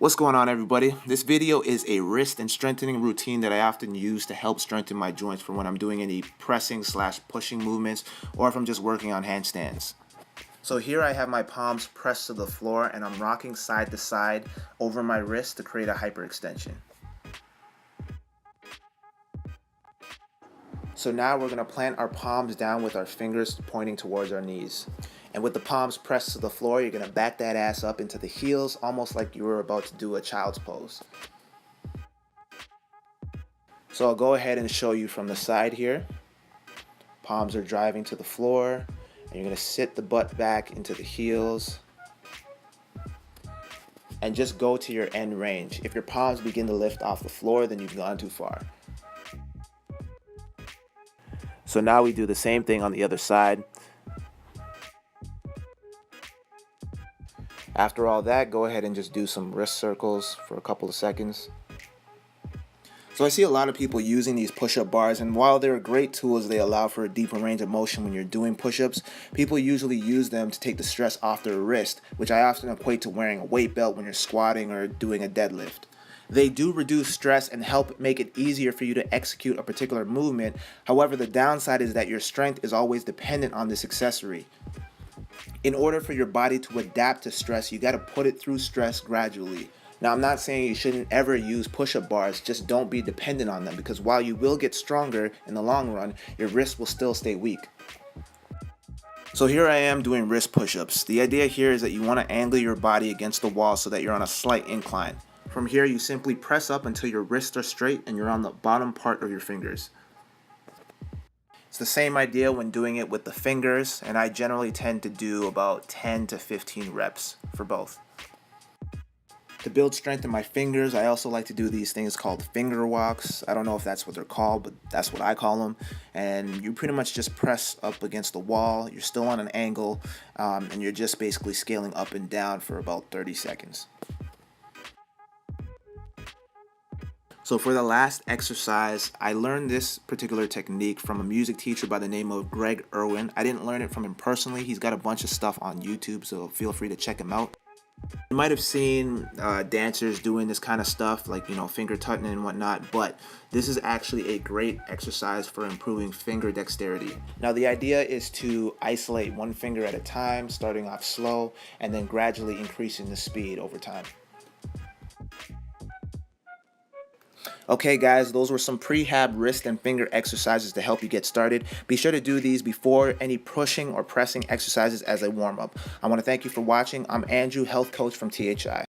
What's going on, everybody? This video is a wrist and strengthening routine that I often use to help strengthen my joints for when I'm doing any pressing / pushing movements or if I'm just working on handstands. So here I have my palms pressed to the floor and I'm rocking side to side over my wrist to create a hyperextension. So now we're going to plant our palms down with our fingers pointing towards our knees. And with the palms pressed to the floor, you're going to back that ass up into the heels, almost like you were about to do a child's pose. So I'll go ahead and show you from the side here. Palms are driving to the floor, and you're going to sit the butt back into the heels. And just go to your end range. If your palms begin to lift off the floor, then you've gone too far. So now we do the same thing on the other side. After all that, go ahead and just do some wrist circles for a couple of seconds. So I see a lot of people using these push-up bars, and while they're great tools, they allow for a deeper range of motion when you're doing push-ups. People usually use them to take the stress off their wrist, which I often equate to wearing a weight belt when you're squatting or doing a deadlift. They do reduce stress and help make it easier for you to execute a particular movement. However, the downside is that your strength is always dependent on this accessory. In order for your body to adapt to stress, you got to put it through stress gradually. Now, I'm not saying you shouldn't ever use push-up bars, just don't be dependent on them, because while you will get stronger in the long run, your wrist will still stay weak. So here I am doing wrist push-ups. The idea here is that you want to angle your body against the wall so that you're on a slight incline. From here, you simply press up until your wrists are straight and you're on the bottom part of your fingers. It's the same idea when doing it with the fingers, and I generally tend to do about 10 to 15 reps for both. To build strength in my fingers, I also like to do these things called finger walks. I don't know if that's what they're called, but that's what I call them. And you pretty much just press up against the wall. You're still on an angle, and you're just basically scaling up and down for about 30 seconds. So for the last exercise, I learned this particular technique from a music teacher by the name of Greg Irwin. I didn't learn it from him personally. He's got a bunch of stuff on YouTube, so feel free to check him out. You might have seen dancers doing this kind of stuff, like, finger tutting and whatnot, but this is actually a great exercise for improving finger dexterity. Now, the idea is to isolate one finger at a time, starting off slow, and then gradually increasing the speed over time. Okay guys, those were some prehab wrist and finger exercises to help you get started. Be sure to do these before any pushing or pressing exercises as a warm-up. I want to thank you for watching. I'm Andrew, health coach from THI.